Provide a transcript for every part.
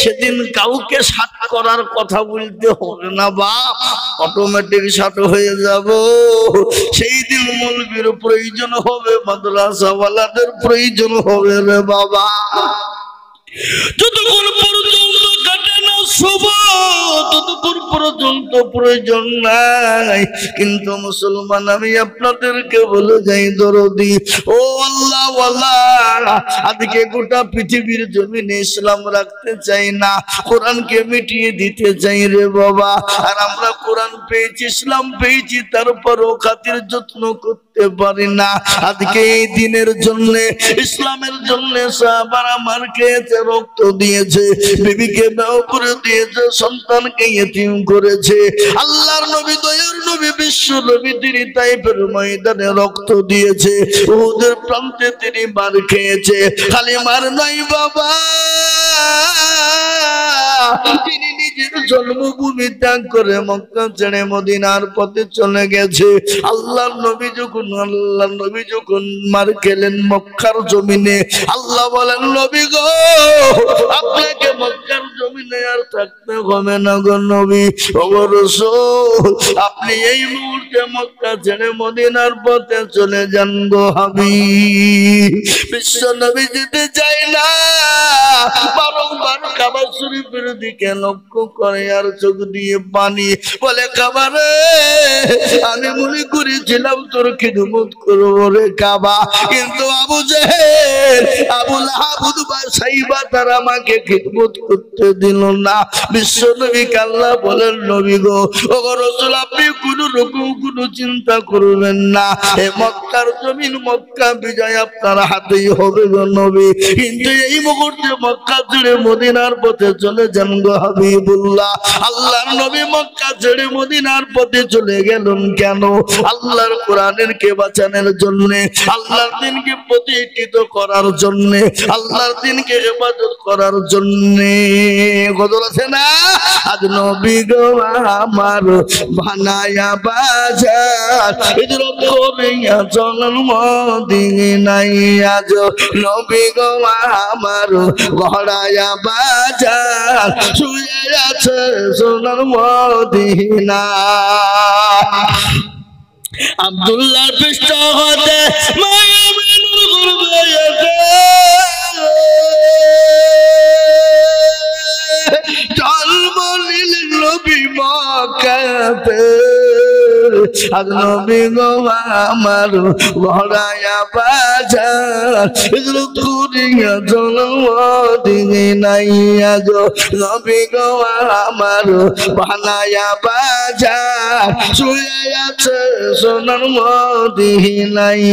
সেদিন কাউকে সাত করার কথা বলতে হবে না বাপ, অটোমেটিক সাত হয়ে যাব। সেই দিন মৌলবীর প্রয়োজন হবে, মাদ্রাসাওয়ালাদের প্রয়োজন হবে রে বাবা। যতক্ষণ পর্যন্ত কাটে না সময় ততক্ষণ পর্যন্ত প্রয়োজন নাই। কিন্তু মুসলমান আমি আপনাদেরকে বলে যাই দরদি ও আল্লাহ ওয়ালা, আজকে গোটা পৃথিবীর জমিনে ইসলাম রাখতে চাই না, কোরআনকে মিটিয়ে দিতে চাই রে বাবা। আর আমরা কোরআন পেয়েছি, ইসলাম পেয়েছি, তারপরও খাতির যত্ন করতে পারি না। আজকে এই দিনের জন্য, ইসলামের জন্য সাহাবারা মার খেয়েছে, রক্ত দিয়েছে, বিবিকে বেও করে দিয়েছে, সন্তানকে ইতিম করেছে। আল্লাহর নবী, দয়ার নবী, বিশ্ব নবী, তিনি তাইফের ময়দানে রক্ত দিয়েছে, উহুদের প্রান্তে তিনি মার খেয়েছে। খালি মার নাই বাবা, তিনি নিজের জন্মভূমি ত্যাগ করে মক্কা ছেড়ে মদিনার পথে চলে গেছে। আল্লাহর নবী যখন মার খেলেন মক্কার জমিনে, আল্লাহ বলেন নবী গো, আপনাকে মক্কার জমিনে আর থাকতে হবে না গো নবী। ও রাসূল, আপনি এই মুহূর্তে মক্কা ছেড়ে মদিনার পথে চলে যান গো হাবিব। বিশ্ব নবী যেতে চায় না, বারংবার কাবা শরীফের দিকে লক্ষ্য করে আর চোখ দিয়ে পানি, বলে কাবা রে, আমি মনে করেছিলাম তোর খিদমত করবো রে কাবা, কিন্তু আবু জেহেল, আবু লাহাব, উতবা, সাইবা তারা আমাকে খিদমত করতে দিল না। বিশ্ব নবী আল্লাহ বলেন নবী গো, ও রাসূল, আপনি কোন রকম কোনো চিন্তা করবেন না, এ মক্কার জমিন, মক্কা বিজয় আপনার হাতেই হবে গো নবী। কিন্তু এই মুহূর্তে মক্কা ছেড়ে মদিনার পথে চলে যান গো হাবিবুল্লাহ। আল্লাহর নবী মক্কা ছেড়ে মদিনার পথে চলে গেলেন কেন? আল্লাহর কোরআনের কে বাঁচানোর জন্য, আল্লাহর দিনকে প্রতিষ্ঠিত করার জন্য, আল্লাহর দিনকে ইবাদত করার জন্য। গজল আছে না, আজ নবী গো আমার বানায়া বাজার, হিজরত করিয়া চলেন মদিনায়। আজ নবী গো আমার গড়ায়া বাজার, শুয়ে আছে সোনার মদিনা। আব্দুল্লাহ পৃষ্ঠ হতে মায়ামিনুর গুরবায়াতে জন্ম নিলেন নবী মক্কাতে। আজ নবী গো আমার গড়ায়া বাজার, হিজরত করিয়া চলেন মদিনায়। আজ নবী গো আমার বানায়া বাজার, শুয়ে আছে সোনার মদিনায়।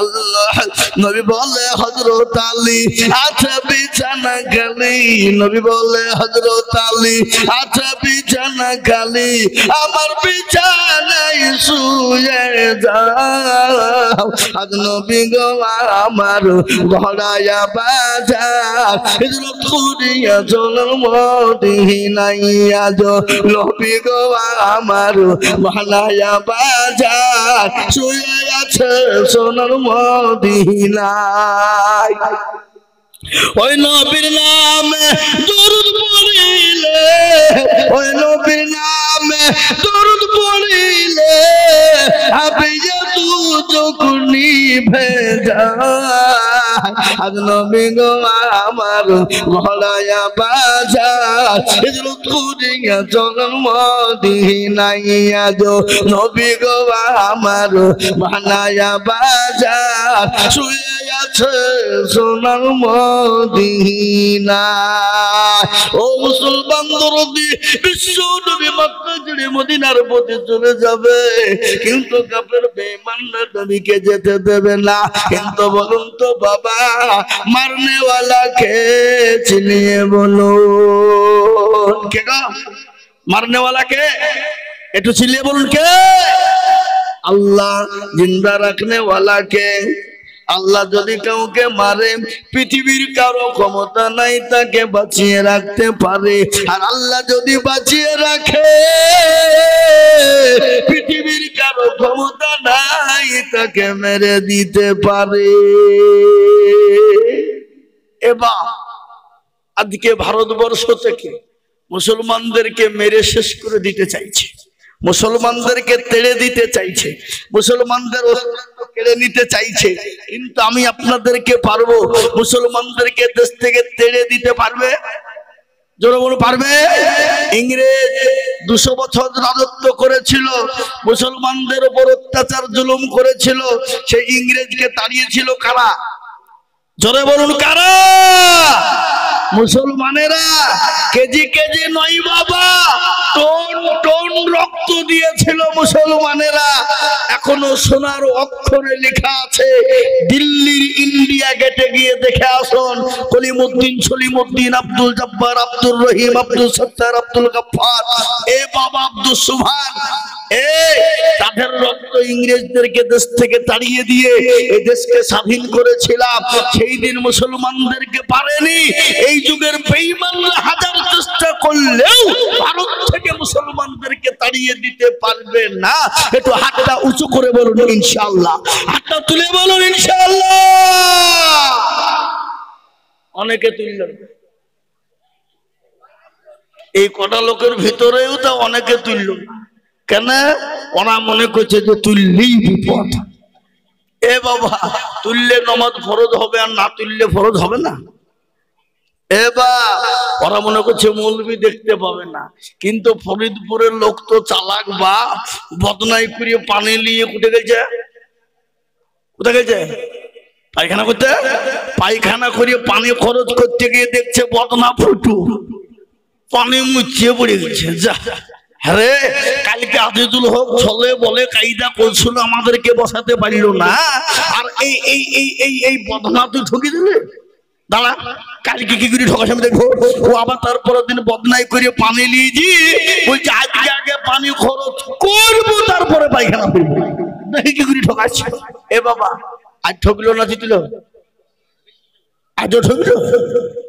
আল্লাহ নবী বলে হযরত আলী আছে বিছানা খালি, নবী বলে হযরত আলী আছে বিছানা খালি, আমার বিছানায় শুয়ে যাও। আজ নবী গো আমার গড়ায়া বাজার, হিজরত করিয়া চলেন মদিনায়। আজ নবী গো আমার বানায়া বাজার, শুয়ে আছে সোনার মদিনায়। ওই নবীর নামে দরুদ পড়িলে, ওই নবীর নামে দরুদ পড়িলে, হাবিয়া তু যখন নিভে যায়। আজ নবী গো আমার গড়ায়া বাজার, হিজরত করিয়া চলেন মদিনায়। আজ নবী গো আমার বানায়া বাজার, শুয়ে আছে সোনার মদিনা। ও মুসলমান দরদি, বিশ্ব নবী মক্কা ছেড়ে মদিনার পথে চলে যাবে, কিন্তু কাফের বেঈমান নবীকে যেতে দেবে না। কিন্তু বলুন তো বাবা, মারনে ওয়ালা কে চিনিয়ে বলুন, কে গো মারনে ওয়ালা কে? একটু চিনিয়ে বলুন কে? আল্লাহ। জিন্দা রাখনে ওয়ালা কে? আল্লাহ যদি কাউকে মারে, পৃথিবীর কারো ক্ষমতা নাই তাকে বাঁচিয়ে রাখতে পারে। আর আল্লাহ যদি বাঁচিয়ে রাখে, পৃথিবীর কারো ক্ষমতা নাই তাকে মেরে দিতে পারে। এবার আজকে ভারতবর্ষ থেকে মুসলমানদেরকে মেরে শেষ করে দিতে চাইছে, মুসলমানদেরকে তেড়ে দিতে চাইছে, মুসলমানদের অস্তিত্ব কেড়ে নিতে চাইছে। কিন্তু আমি আপনাদেরকে পারবো, মুসলমানদেরকে দেশ থেকে তেড়ে দিতে পারবে? জোরে বলো, পারবে? ইংরেজ 200 বছর রাজত্ব করেছিল, মুসলমানদের উপর অত্যাচার জুলুম করেছিল। সেই ইংরেজকে তাড়িয়েছিল কারা? জোরে বলুন, কারা? মুসলমানেরা। কেজি কেজি নয় বাবা, টন টন রক্ত দিয়েছিল মুসলমানেরা। এখনো সোনার অক্ষরে লেখা আছে, দিল্লির ইন্ডিয়া গেটে গিয়ে দেখে আসুন, কলিমউদ্দিন, সলিমউদ্দিন, আব্দুল জব্বার, আব্দুর রহিম, আব্দুল সত্তার, আব্দুল গফফার, এ বাবা আব্দুল সুবহান, তাদের রক্ত ইংরেজদেরকে দেশ থেকে তাড়িয়ে দিয়ে এই দেশকে স্বাধীন করেছিলাম। সেই দিন মুসলমানদেরকে পারেনি। এই যুগের বেঈমানরা হাজার চেষ্টা করলেও ভারত থেকে মুসলমানদেরকে তাড়িয়ে দিতে পারবে না। একটু হাতটা উঁচু করে বলুন ইনশাআল্লাহ, হাতটা তুলে বলুন ইনশাআল্লাহ। অনেকে তুললেন, এই কটা লোকের ভিতরেও তো অনেকে তুলল না। কেন? ওরা মনে করছে যে তুললেই বিপদ। এ বাবা, তুললে নামাজ ফরজ হবে, আর না তুললে ফরজ হবে না। এবার ওরা মনে করছে মৌলবি দেখতে পাবে না। কিন্তু ফরিদপুরের লোক তো চালাক, বা বদনাই করে পানি নিয়ে কোথায় গেছে? কোথায় গেছে? পায়খানা করতে। পায়খানা করে পানি খরচ করতে গিয়ে দেখছে বদনা ফুটু, পানি মুচিয়ে পড়ে গেছে। যা আরে, কালকে আজিজুল হক ছলে বলে কায়দা করছিল, আমাদেরকে বসাতে পারল না। আর এই এই এই এই এই বদনা তুই ঠকি দিলে। দাঁড়া, কালকে কি করে ঠকাস আমি দেখবো। ও আবার তারপরের দিন বদনাই করে পানি নিয়েছি, বলছে আজকে আগে পানি খরচ করবো, তারপরে পায়খানা করবো। দেখি কি করে ঠকাস। এ বাবা, আজ ঠকলো না জিতলো? আজও ঠকলো।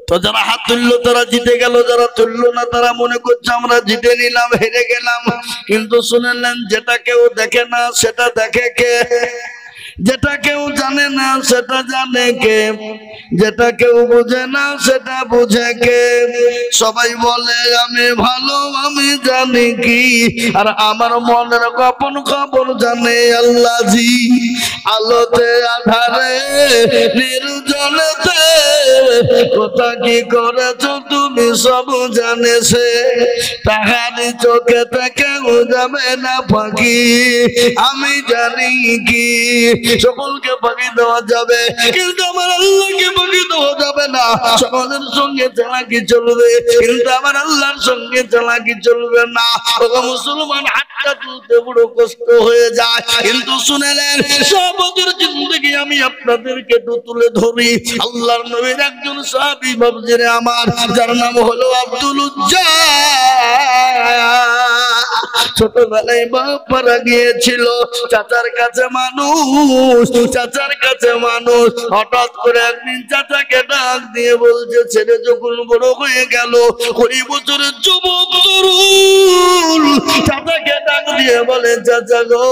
তো যারা হাত তুললো তারা জিতে গেল, যারা তুললো না তারা মনে করছে আমরা জিতে নিলাম, হেরে গেলাম। কিন্তু শুনেলেন, যেটা কেউ দেখে না সেটা দেখে কে? যেটা কেউ জানে না সেটা জানে কে? যেটা কেউ বোঝে না সেটা বোঝে কে? সবাই বলে আমি ভালো, আমি জানি কি, আর আমার মনের গোপন খবর জানে আল্লাহ জি। আলোতে আধারে নির্জনেতে কথা কি করেছ তুমি সব জানেছে। তাহারি চোখে থেকে যাবে না ফাঁকি, আমি জানি কি। সকলকে ফাঁকি দেওয়া যাবে, কিন্তু আমার আল্লাহকে ফাঁকি দেওয়া যাবে না। সকলের সঙ্গে চালাকি চলবে, কিন্তু আমার আল্লাহর সঙ্গে চালাকি চলবে না। মুসলমান, হাতটা তুলতে বড় কষ্ট হয়ে যায়। কিন্তু শুনেলেন, সবদের জিন্দগি আমি আপনাদেরকে তুলে ধরি। আল্লাহর নবীর একজন সাহাবী বাবজিরে আমার, যার নাম হলো আব্দুল উজ্জা। ছোটবেলায় বাপ মারা গিয়েছিল, চাচার কাছে মানুষ, চাচার কাছে মানুষ। হঠাৎ করে একদিন চাচাকে ডাক দিয়ে বলছে, ছেলে যখন বড় হয়ে গেল, 20 বছরের যুবক তরুণ, চাচাকে ডাক দিয়ে বলে, চাচা গো,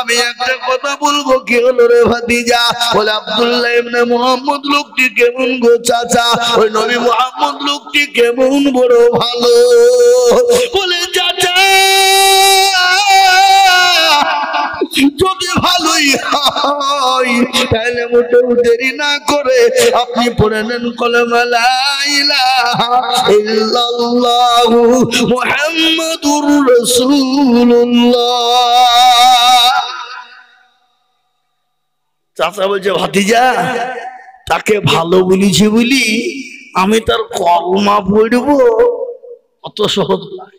আমি একটা কথা বলবো। কি হলো রে ভাতিজা? বলে, আব্দুল্লাহ ইবনে মুহাম্মদ লোকটি কেমন গো চাচা? ওই নবী মুহাম্মদ লোকটি কেমন? বড় ভালো। বলে, চাচা যদি ভালোই হয় তাহলে মোটেও দেরি না করে আপনি পড়ে নেন কলেমা লা ইলাহা ইল্লাল্লাহু মুহাম্মাদুর রাসূলুল্লাহ। চাচা বলছে, ভাতিজা, তাকে ভালো বলেছি বলি আমি তার কলমা পড়বো, অত সহজ নয়।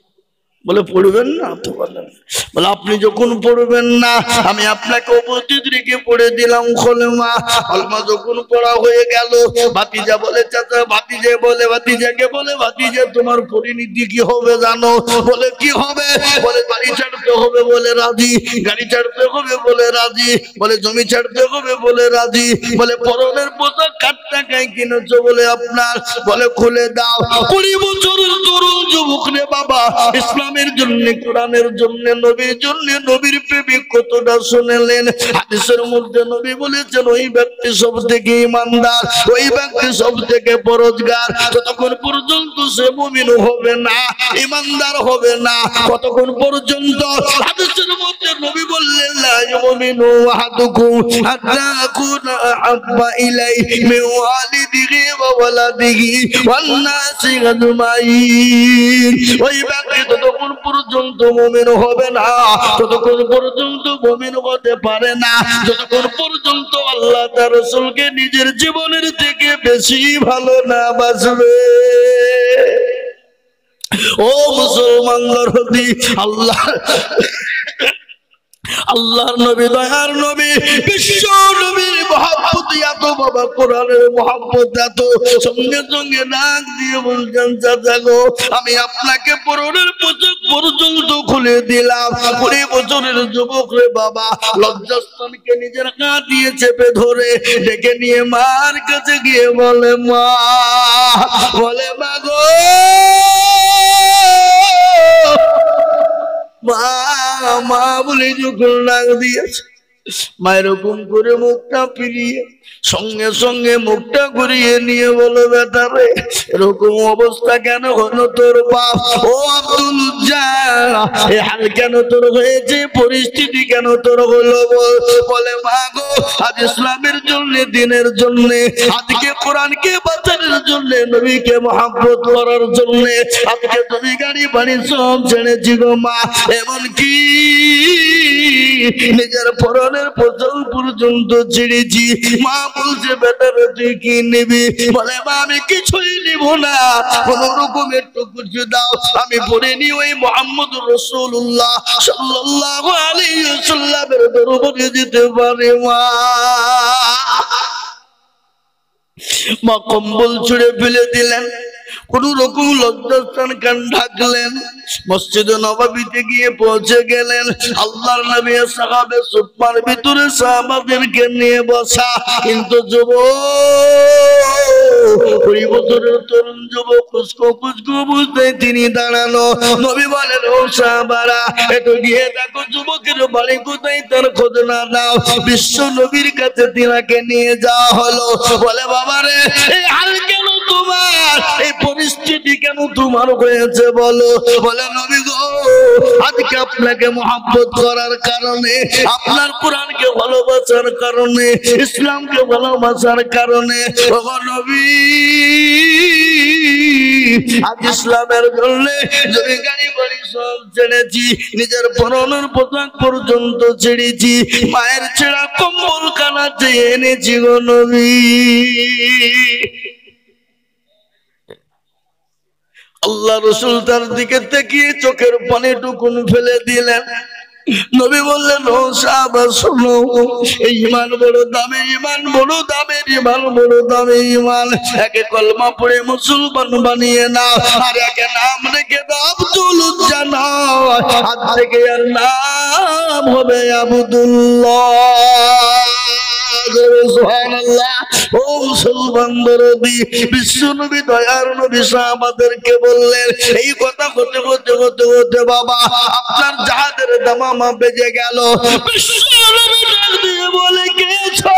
বলে, পড়বেন না? তো বলেন। বলে, আপনি যখন পড়বেন না, আমি আপনাকে উপস্থিত রেখে পড়ে দিলাম কলেমা। কলেমা যখন পড়া হয়ে গেল, ভাতিজা বলে, চাচা, ভাতিজা বলে, ভাতিজাকে বলে, ভাতিজা তোমার পরিণতি কি হবে জানো? বলে, কি হবে? বলে, বাড়ি ছাড়তে হবে। বলে, রাজি। গাড়ি ছাড়তে হবে। বলে, রাজি। বলে, জমি ছাড়তে হবে। বলে, রাজি। বলে, পরনের পোশাক কার টাকায় কিনেছো? বলে, আপনার। বলে, খুলে দাও। 20 বছরের তরুণ যুবক রে বাবা, ইসলামের জন্য, কোরআনের জন্য, নবীর জন্য, নবীর প্রেমিক কতটা শুনলেন। হাদিসের মধ্যে নবী বলেছেন ওই ব্যক্তি সবথেকে ঈমানদার, ওই ব্যক্তি সবথেকে পরহেজগার যতক্ষণ পর্যন্ত সে মুমিন হবে না, ঈমানদার হবে না। কতক্ষণ পর্যন্ত? হাদিসের মধ্যে নবী বললেন লা ইউমিনু আহাদুকুম হাত্তা আকুনা আহাব্বা ইলাইহি মিন ওয়ালিদিহি ওয়া ওয়ালাদিহি ওয়ান নাসি আজমাইন। ওই ব্যক্তি ততক্ষণ পর্যন্ত মুমিন হবে না, ততক্ষণ পর্যন্ত মুমিন হতে পারে না যতক্ষণ পর্যন্ত আল্লাহ তার রাসূলকে নিজের জীবনের থেকে বেশি ভালো না বাসবে। ও মুসলমান দরদি, আল্লাহর নবী, দয়ার নবী, বিশ্ব নবীর মহব্বত এত, বাবা কোরআনের মহব্বত এত, সঙ্গে সঙ্গে ডাক দিয়ে বলছেন চাচা গো, আমি আপনাকে পরনের পোশাক পর্যন্ত খুলে দিলাম। 20 বছরের যুবক রে বাবা, লজ্জাস্থানকে নিজের হাত দিয়ে চেপে ধরে ডেকে নিয়ে মার কাছে গিয়ে বলে মা, বলে মা গো, মা বলে যখন ডাক দিয়েছে, মায়ের হুকুম করে মুখটা ফিরিয়ে সঙ্গে সঙ্গে মুখটা ঘুরিয়ে নিয়ে বলো বেটা রে, এরকম অবস্থা কেন হলো তোর বাপ? ও আব্দুল এ হাল কেন তোর হয়েছে, পরিস্থিতি কেন তোর হলো? বলে মা গো, আজ ইসলামের জন্য, দিনের জন্য, আজকে কোরআনকে বাঁচানোর জন্য, নবীকে মহব্বত করার জন্য আজকে তুমি গাড়ি বাড়ি সব ছেড়েছি গো মা। এমনকি নিজের পরনের পোশাক পর্যন্ত ছেড়েছি। মা বলছে বেটা তুই কি নিবি? বলে মা আমি কিছুই নিব না, কোন রকম একটু কিছু দাও, আমি পড়ে নি ওই মুহাম্মদুর রাসূলুল্লাহ সাল্লাল্লাহু আলাইহি ওয়াসাল্লামের দরবারে যেতে পারে। মা কম্বল ছুঁড়ে ফেলে দিলেন, কোন রকম লজ্জাস্থান কান ঢাকলেন, মসজিদে নববীতে গিয়ে পৌঁছে গেলেন। আল্লাহর নবী সাহাবে সুফার ভিতরে সাহাবাদেরকে নিয়ে বসা, কিন্তু যুবক 20 বছরের তরুণ যুবক খুশকো বুঝতে তিনি দাঁড়ানো। নবী বলেন ও সাহাবারা, একটু গিয়ে দেখো যুবকের বাড়ি কোথায়, তার খোঁজ না দাও। বিশ্ব নবীর কাছে তিনাকে নিয়ে যাওয়া হলো। বলে বাবা রে, এই হাল কেন তোমার, এই পরিস্থিতি কেন তোমার হয়েছে বলো? বলে নবী গো, আজকে আপনাকে মহব্বত করার কারণে, আপনার কোরআনকে ভালোবাসার কারণে, ইসলামকে ভালোবাসার কারণে, ও নবী আজ ইসলামের জন্য যদি গাড়ি বাড়ি সব ছেড়েছি, নিজের পরনের পোশাক পর্যন্ত ছেড়েছি, মায়ের ছেঁড়া কম্বল খানা চেয়ে এনেছি গো নবী। আল্লাহ রাসূল তার দিকে তাকিয়ে চোখের পানিটুকুন ফেলে দিলেন। নবী বললেন ও সাহাবা শোনো, এই ঈমান বড় দামি, ঈমান বড় দামের, ঈমান বড় দামি ঈমান। একে কলমা পড়ে মুসলমান বানিয়ে নাও, আর একে নাম রেখে দাও আব্দুল জানাও, আজ থেকে আর নাম হবে আব্দুল্লাহ। সুবহানাল্লাহ। ও মুসলমান দরদি, বিশ্ব নবী, দয়ার নবী সাহাবাদেরকে বললেন এই কথা হতে হতে হতে হতে বাবা আপনার জাহাজের দামামা বেজে গেল। বিশ্ব নবী ডাক দিয়ে বলে গেছো,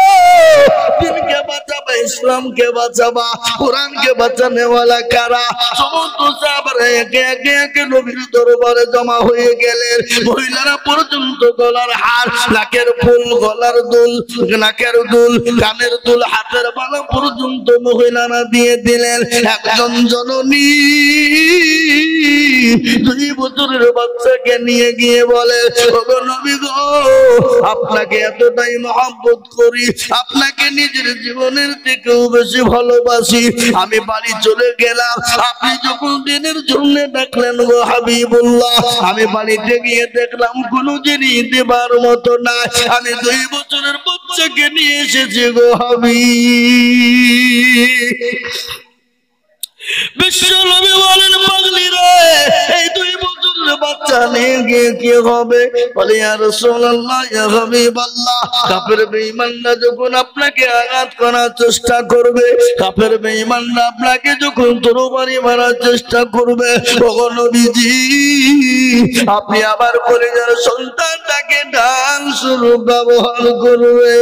দিনকে বাঁচাবা, ইসলামকে বাঁচাবা, কোরআনকে বাঁচানে ওয়ালা কারা? সমস্ত সাহাবারা একে একে একে নবীর দরবারে জমা হয়ে গেলেন। মহিলারা পর্যন্ত গলার হার, নাকের ফুল, গলার দুল, নাকের দুল, কানের দুল, হাতের বালা পর্যন্ত মহিলারা দিয়ে দিলেন। একজন জননী 2 বছরের বাচ্চাকে নিয়ে গিয়ে বলে ওগো নবী গো, আপনাকে এতটাই মহব্বত করি, আপনাকে নিজের জীবনের থেকেও বেশি ভালোবাসি, আমি বাড়ি চলে গেলাম, আপনি যখন দিনের জন্য ডাকলেন গো হাবিবুল্লাহ, আমি বাড়িতে গিয়ে দেখলাম কোনো জিনিস দেবার মতো নাই, আমি 2 বছরের বাচ্চাকে নিয়ে এসেছি গো হাবিব। বিশ্ব নবী বলেন পাগলি রে, এই 2 বছরের বাচ্চা নিয়ে গিয়ে কি হবে? বলে ইয়া রাসূলুল্লাহ ইয়া হাবিবাল্লাহ, কাফের বেঈমানরা যখন আপনাকে আঘাত করার চেষ্টা করবে, কাফের বেঈমানরা আপনাকে যখন তরবারি মারার চেষ্টা করবে, ওগো নবীজি আপনি আবার কলিজার সন্তানটাকে ঢাল স্বরূপ ব্যবহার করবে।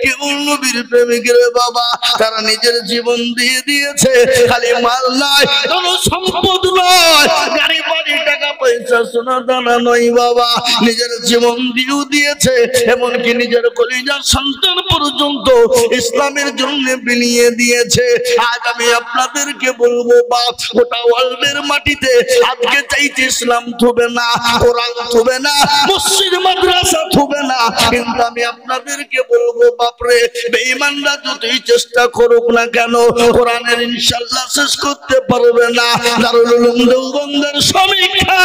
কেমন নবীর প্রেমিকের বাবা, তারা নিজের জীবন দিয়ে দিয়েছে, খালি মাল নয়, কোনো সম্পদ নয়, গাড়ি বাড়ি টাকা পয়সা সোনা দানা নয় বাবা, নিজের জীবন দিয়েও দিয়েছে, এমনকি নিজের কলিজার সন্তান পর্যন্ত ইসলামের জন্য বিলিয়ে দিয়েছে। আজ আমি আপনাদেরকে বলবো বাপ, গোটা ওয়ার্ল্ডের মাটিতে আজকে চাইতে ইসলাম থুবে না, কোরআন থুবে না, মসজিদ মাদ্রাসা থুবে না, কিন্তু আমি আপনাদেরকে বলবো বাপরে, বেঈমানরা যতই চেষ্টা করুক না কেন, কোরআনের ইনশাআল্লাহ শেষ করতে পারবে না। দারুল উলুম দেওবন্দের সমীক্ষা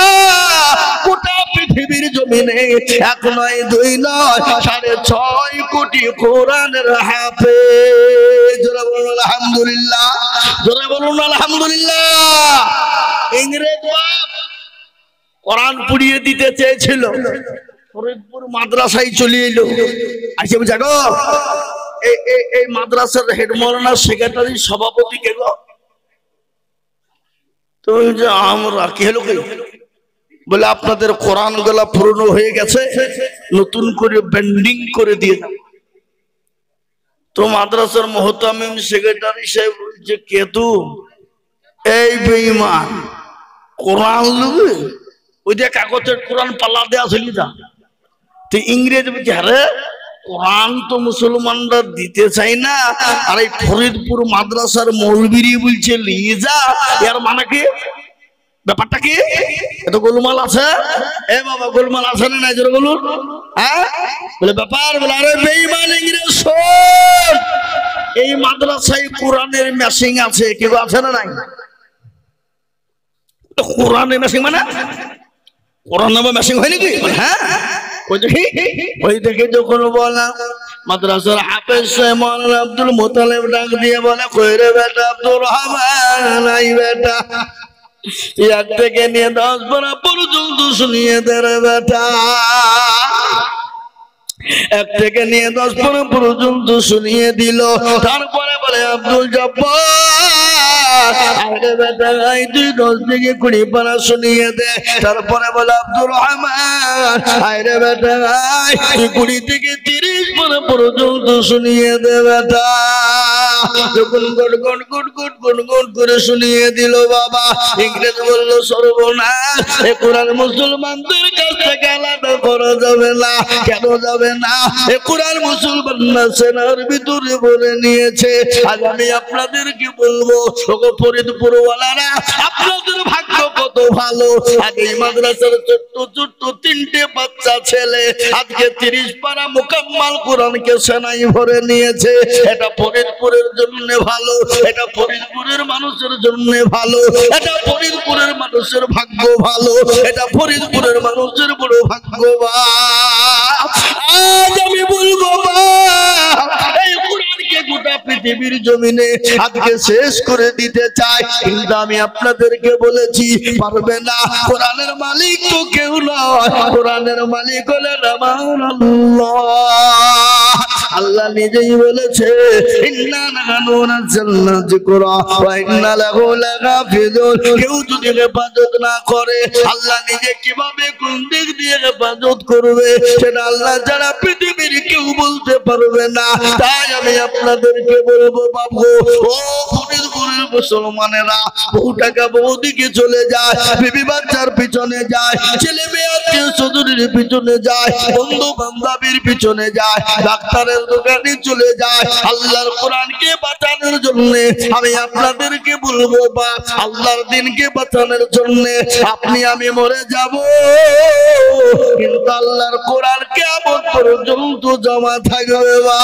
গোটা পৃথিবীর জমিনে 1 নয় 2 নয় 6.5 কোটি কোরআনের হাফেজ। জোরে বলুন আলহামদুলিল্লাহ, জোরে বলুন আলহামদুলিল্লাহ। ইংরেজ বাপ কোরআন পড়িয়ে দিতে চেয়েছিল, ফরিদপুর মাদ্রাসায় চলে এলো, আসে বুঝাগো এই মাদ্রাসার হেড মাওলানা সেক্রেটারি সভাপতি কে গো? তো আমরা কি হলো কি? বলে আপনাদের কোরআন গুলা পুরনো হয়ে গেছে, নতুন করে বেন্ডিং করে দিয়ে দাও। তো মাদ্রাসার মুহতামিম সেক্রেটারি সাহেব বলছে, কে তু? এই বেঈমান, কোরআন লুবে ওই যে কাগজের কোরআন পাল্লা দেয়া চলি যা। তো ইংরেজ বলছে, আরে কোরআন তো মুসলমানরা দিতে চাই না, আর এই ফরিদপুর মাদ্রাসার মৌলবীরি বলছে নিয়ে যা, এর মানে কি? ব্যাপারটা কি? এত গোলমাল আছে। এ বাবা গোলমাল আছে না নাই জোরে বলুন। হ্যাঁ বলে ব্যাপার, বলে আরে বেঈমান ইংরেজ শোন, এই মাদ্রাসায় কোরআনের মেশিং আছে, কেউ আছে না নাই? কোরআনের মেশিং মানে কোরআন নামে মেশিং হয় নাকি? হ্যাঁ ওই থেকে যখন বলা মাদ্রাসার হাফেজ মাওলানা আব্দুল মুতালিব ডাক দিয়ে বলে, কই রে বেটা আব্দুর রহমান? নাই বেটা, 1 থেকে নিয়ে 10 পর্যন্ত শুনিয়ে দে রে বেটা। 1 থেকে নিয়ে 10 পর্যন্ত শুনিয়ে দিল। তারপরে বলে, আব্দুল জব্বার আরে বেটা তুই 10 থেকে 20 পারা শুনিয়ে দে। তারপরে বলে, আব্দুর রহমান আরে বেটা তুই 20 থেকে 30 পারা পর্যন্ত শুনিয়ে দে বেটা। যখন গুট গুট গুট গুট গুট গুট করে শুনিয়ে দিল বাবা, ইংরেজ বলল, সর্বনাশ, এ কোরআন মুসলমানদের কাছ থেকে আলাদা করা যাবে না। কেন যাবে না? এ কোরআন মুসলমানরা সেনার ভিতরে বলে নিয়েছে। আজ আমি আপনাদেরকে বলবো, ওগো ফরিদপুর ওয়ালারা, আপনাদের ভাগ্য কত ভালো। আজ এই মাদ্রাসার ছোট্ট ছোট্ট 3টে বাচ্চা ছেলে আজকে 30 পারা মুকাম্মাল কোরআনকে সেনাই ভরে নিয়েছে। এটা ফরিদপুরের জন্য ভালো, এটা ফরিদপুরের মানুষের জন্য ভালো, এটা ফরিদপুরের মানুষের ভাগ্য ভালো, এটা ফরিদপুরের মানুষের বড় ভাগ্যবান। আজ আমি বলবো এই কোরআনকে গোটা পৃথিবীর জমিনে আজকে শেষ করে দিতে চাই, কিন্তু আমি আপনাদেরকে বলেছি পারবে না। কোরআনের মালিক তো কেউ নয়, কোরআনের মালিক হলেন আমার আল্লাহ। আল্লাহ নিজেই বলেছে, ইন্না নাহনু নাযালনা যিকরা ওয়া ইন্না লাহু লাহাফিজুন। কেউ যদি হেফাজত না করে, আল্লাহ নিজে কিভাবে কোন দিক দিয়ে হেফাজত করবে সেটা আল্লাহ যারা পৃথিবীর কেউ বলতে পারবে না। তাই আমি আপনাদেরকে বলবো বাবু, ও ফরিদপুরের মুসলমানেরা, বহু টাকা বহু দিকে চলে যায়, বিবি বাচ্চার পিছনে যায়, ছেলে মেয়ে আত্মীয় স্বজনের পিছনে যায়, বন্ধু বান্ধবীর পিছনে যায়, ডাক্তারের দোকানে চলে যায়, আল্লাহর কোরআনকে বাঁচানোর জন্য। আমি আপনাদেরকে বলবো বা আল্লাহর দিনকে বাঁচানোর জন্য আপনি আমি মরে যাব, কিন্তু আল্লাহর কোরআন কিয়ামত পর্যন্ত জমা থাকবে। বা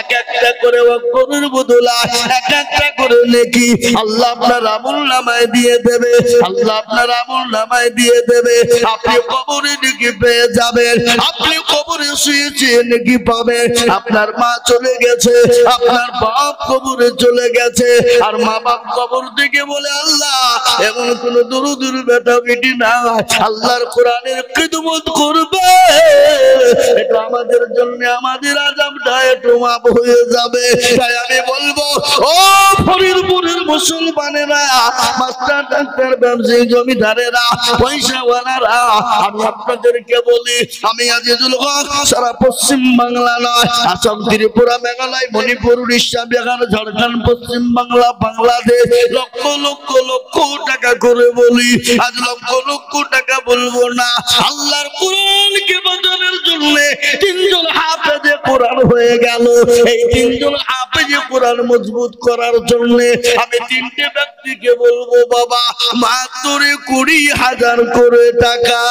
এক একটা করে অক্ষরের বদলা এক একটা করে নেকি আল্লাহ আপনার আমলনামায় দিয়ে দেবে, আল্লাহ আপনার আমলনামায় দিয়ে দেবে। আপনি কবরে নেকি পেয়ে যাবেন, আপনি কবরে শুয়েছে নেকি পাবেন। আপনার মা চলে গেছে, আপনার বাপ কবরে চলে গেছে, আর মা বাপ কবর থেকে বলে, আল্লাহ এমন কোন দুরুদুর বেটা বেটি না আল্লাহর কোরআনের খিদমত করবে, এটা আমাদের জন্য আমাদের আযাবটা একটু মাফ হয়ে যাবে। তাই আমি বলবো ও ফরিদপুরের মুসলমানেরা, মাস্টার ডাক্তার ব্যবসায়ী জমিদারেরা পয়সাওয়ালারা, আমি আপনাদেরকে বলি, আমি আজিজুল হক সারা পশ্চিম বাংলা নয়, আসাম, ত্রিপুরা, মেঘালয়, মণিপুর, উড়িষ্যা, বিহার, ঝাড়খণ্ড, পশ্চিম বাংলা, বাংলাদেশ লক্ষ লক্ষ লক্ষ টাকা করে বলি, আজ লক্ষ লক্ষ টাকা বলবো না, আল্লাহর কোরআনকে বাঁচানোর জন্য তিনজন হাফেজে কোরআন হয়ে গেল। এই তিনজন হাফেজে কোরআন মজবুত করার জন্য আমি তিনটে ব্যক্তিকে বলবো, বাবা মাত্র 20,000 করে টাকা